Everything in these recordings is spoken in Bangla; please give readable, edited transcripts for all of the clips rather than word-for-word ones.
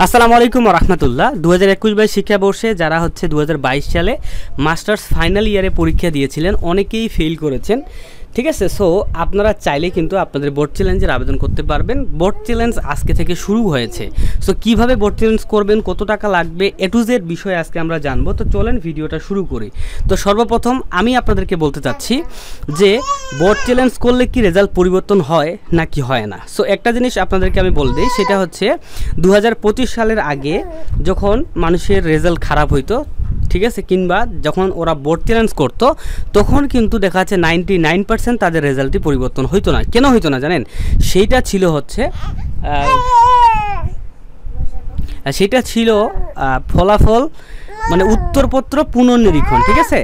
আসসালামু আলাইকুম ওয়া রাহমাতুল্লাহ। 2021-22 শিক্ষাবর্ষে যারা হচ্ছে 2022 সালে মাস্টার্স ফাইনাল ইয়ারে পরীক্ষা দিয়েছিলেন অনেকেই ফেল করেছেন, ঠিক আছে। সো আপনারা চাইলে কিন্তু আপনাদের বোর্ড চ্যালেঞ্জের আবেদন করতে পারবেন। বোর্ড চ্যালেঞ্জ আজকে থেকে শুরু হয়েছে। সো কিভাবে বোর্ড চ্যালেঞ্জ করবেন, কত টাকা লাগবে, এ টু জেড বিষয়ে আজকে আমরা জানবো। তো চলেন ভিডিওটা শুরু করি। তো সর্বপ্রথম আমি আপনাদেরকে বলতে চাচ্ছি যে বোর্ড চ্যালেঞ্জ করলে কি রেজাল্ট পরিবর্তন হয় নাকি হয় না। সো একটা জিনিস আপনাদেরকে আমি বলে দিই, সেটা হচ্ছে 2025 সালের আগে যখন মানুষের রেজাল্ট খারাপ হইতো, ঠিক আছে, কিংবা যখন ওরা বোর্ড চ্যালেঞ্জ করতো তখন কিন্তু দেখা যাচ্ছে 99% তাদের রেজাল্টই পরিবর্তন হইতো না। কেন হইতো না জানেন? সেইটা ছিল হচ্ছে ফলাফল মানে উত্তরপত্র পুনর্নিরীক্ষণ, ঠিক আছে।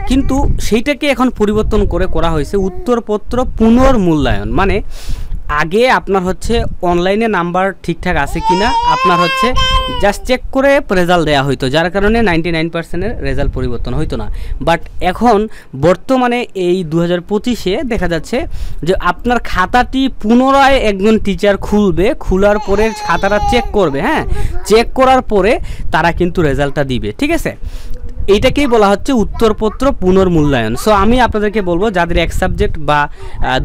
কিন্তু সেইটাকে এখন পরিবর্তন করে করা হয়েছে উত্তরপত্র পুনর্মূল্যায়ন। মানে আগে আপনার হচ্ছে অনলাইনে নাম্বার ঠিকঠাক আছে কিনা আপনার হচ্ছে জাস্ট চেক করে রেজাল্ট দেওয়া হইতো, যার কারণে 99%-এর রেজাল্ট পরিবর্তন হইতো না। বাট এখন বর্তমানে এই 2025-এ দেখা যাচ্ছে যে আপনার খাতাটি পুনরায় একজন টিচার খুলবে, খোলার পরে খাতাটা চেক করবে, হ্যাঁ, চেক করার পরে তারা কিন্তু রেজাল্টটা দিবে, ঠিক আছে। এইটাকেই বলা হচ্ছে উত্তরপত্র পুনর্মূল্যায়ন। সো আমি আপনাদেরকে বলবো যাদের এক সাবজেক্ট বা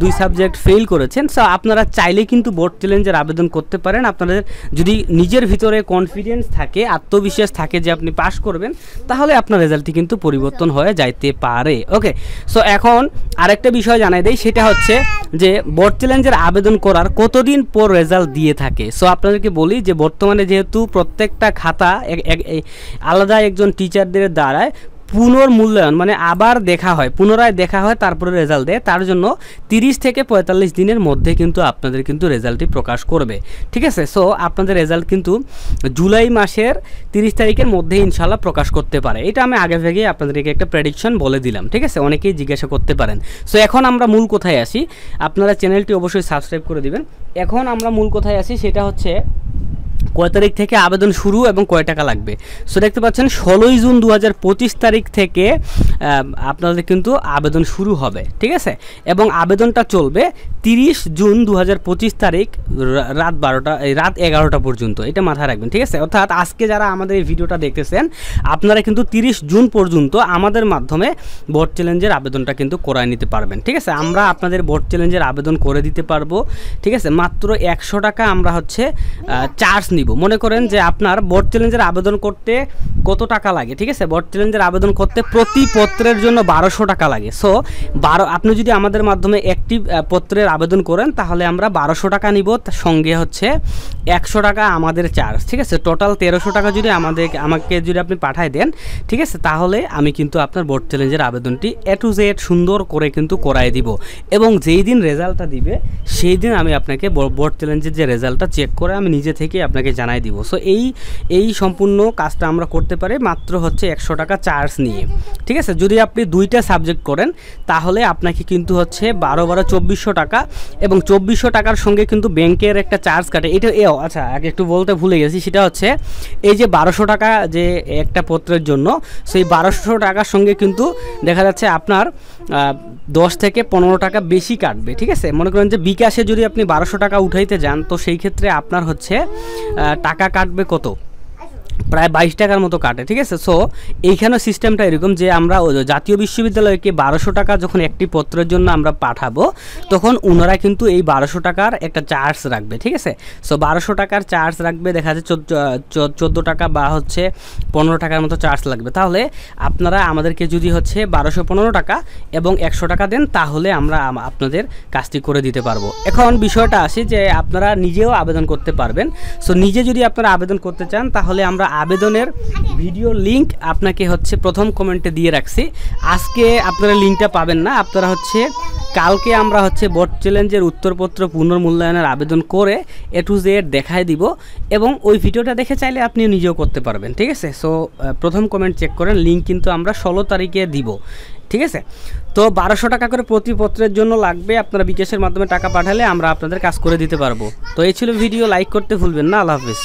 2 সাবজেক্ট ফেল করেছেন, সো আপনারা চাইলে কিন্তু বোর্ড চ্যালেঞ্জের আবেদন করতে পারেন। আপনাদের যদি নিজের ভিতরে কনফিডেন্স থাকে, আত্মবিশ্বাস থাকে যে আপনি পাস করবেন, তাহলে আপনার রেজাল্টটি কিন্তু পরিবর্তন হয়ে যাইতে পারে। ওকে, সো এখন আরেকটা বিষয় জানাই দেই, সেটা হচ্ছে যে বোর্ড চ্যালেঞ্জের আবেদন করার কতদিন পর রেজাল্ট দিয়ে থাকে। সো আপনাদেরকে বলি যে বর্তমানে যেহেতু প্রত্যেকটা খাতা আলাদা একজন টিচারদের দ্বারা পুনর্মূল্যায়ন মানে আবার দেখা হয়, পুনরায় দেখা হয়, তারপরে রেজাল্ট দেয়, তার জন্য 30 থেকে 45 দিনের মধ্যে কিন্তু আপনাদের কিন্তু রেজাল্টটি প্রকাশ করবে, ঠিক আছে। সো আপনাদের রেজাল্ট কিন্তু জুলাই মাসের 30 তারিখের মধ্যে ইনশাল্লাহ প্রকাশ করতে পারে। এটা আমি আগে থেকে আপনাদেরকে একটা প্রেডিকশন বলে দিলাম, ঠিক আছে। অনেকেই জিজ্ঞাসা করতে পারেন। সো এখন আমরা মূল কোথায় আসি, আপনারা চ্যানেলটি অবশ্যই সাবস্ক্রাইব করে দিবেন। এখন আমরা মূল কোথায় আসি, সেটা হচ্ছে কয় তারিখ থেকে আবেদন শুরু এবং কয় টাকা লাগবে। সো দেখতে পাচ্ছেন 16 জুন 2025 তারিখ থেকে আপনাদের কিন্তু আবেদন শুরু হবে, ঠিক আছে, এবং আবেদনটা চলবে 30 জুন 2025 তারিখ রাত 11টা পর্যন্ত। এটা মাথায় রাখবেন, ঠিক আছে। অর্থাৎ আজকে যারা আমাদের এই ভিডিওটা দেখতেছেন আপনারা কিন্তু 30 জুন পর্যন্ত আমাদের মাধ্যমে বোর্ড চ্যালেঞ্জের আবেদনটা কিন্তু করায় নিতে পারবেন, ঠিক আছে। আমরা আপনাদের বোর্ড চ্যালেঞ্জের আবেদন করে দিতে পারবো, ঠিক আছে। মাত্র 100 টাকা আমরা হচ্ছে চার্জ নিব। মনে করেন যে আপনার বোর্ড চ্যালেঞ্জের আবেদন করতে কত টাকা লাগে, ঠিক আছে। বোর্ড চ্যালেঞ্জের আবেদন করতে প্রতি পত্রের জন্য 1200 টাকা লাগে। সো আপনি যদি আমাদের মাধ্যমে একটি পত্রের আবেদন করেন তাহলে আমরা 1200 টাকা নিব, সঙ্গে হচ্ছে 100 টাকা আমাদের চার্জ, ঠিক আছে। টোটাল 1300 টাকা যদি আমাকে যদি আপনি পাঠায় দেন, ঠিক আছে, তাহলে আমি কিন্তু আপনার বোর্ড চ্যালেঞ্জের আবেদনটি এ টু জেড সুন্দর করে কিন্তু করায় দিব। এবং যেই দিন রেজাল্টটা দিবে সেই দিন আমি আপনাকে বোর্ড চ্যালেঞ্জের যে রেজাল্টটা চেক করে আমি নিজে থেকে আপনাকে জানাই দিব। সো এই সম্পূর্ণ কাজটা আমরা করতে পারি মাত্র হচ্ছে 100 টাকা চার্জ নিয়ে, ঠিক আছে। যদি আপনি 2টা সাবজেক্ট করেন তাহলে আপনাকে কিন্তু হচ্ছে 12-2400 টাকা, এবং 2400 টাকার সঙ্গে কিন্তু ব্যাংকের একটা চার্জ কাটে। এটা আচ্ছা আগে একটু বলতে ভুলে গেছি, সেটা হচ্ছে এই যে 1200 টাকা যে একটা পত্রের জন্য, সেই 1200 টাকার সঙ্গে কিন্তু দেখা যাচ্ছে আপনার 10 থেকে 15 টাকা বেশি কাটবে, ঠিক আছে। মনে করেন যে বিকাশে যদি আপনি 1200 টাকা উঠাইতে যান, তো সেই ক্ষেত্রে আপনার হচ্ছে টাকা কাটবে কত, প্রায় 22 টাকার মতো কাটে, ঠিক আছে। সো এইখানেও সিস্টেমটা এরকম যে আমরা জাতীয় বিশ্ববিদ্যালয়কে 1200 টাকা যখন একটি পত্রের জন্য আমরা পাঠাবো, তখন ওনারা কিন্তু এই 1200 টাকার একটা চার্জ রাখবে, ঠিক আছে। সো 1200 টাকার চার্জ রাখবে, দেখা যাচ্ছে 14 টাকা বা হচ্ছে 15 টাকার মতো চার্জ লাগবে। তাহলে আপনারা আমাদেরকে যদি হচ্ছে 1215 টাকা এবং 100 টাকা দেন, তাহলে আমরা আপনাদের কাজটি করে দিতে পারবো। এখন বিষয়টা আসে যে আপনারা নিজেও আবেদন করতে পারবেন। সো নিজে যদি আপনারা আবেদন করতে চান তাহলে আমরা আবেদনের ভিডিও লিংক আপনাকে হচ্ছে প্রথম কমেন্টে দিয়ে রাখছি। আজকে আপনারা লিংকটা পাবেন না, আপনারা হচ্ছে কালকে আমরা হচ্ছে বোর্ড চ্যালেঞ্জের উত্তরপত্র পুনর্মূল্যায়নের আবেদন করে এ টু জেড দেখায় দিব, এবং ওই ভিডিওটা দেখে চাইলে আপনি নিজেও করতে পারবেন, ঠিক আছে। সো প্রথম কমেন্ট চেক করেন, লিংক কিন্তু আমরা 16 তারিখে দিব, ঠিক আছে। তো 1200 টাকা করে প্রতি পত্রের জন্য লাগবে। আপনারা বিকাশের মাধ্যমে টাকা পাঠালে আমরা আপনাদের কাজ করে দিতে পারবো। তো এই ছিল ভিডিও, লাইক করতে ভুলবেন না। আল্লাহ হাফেজ।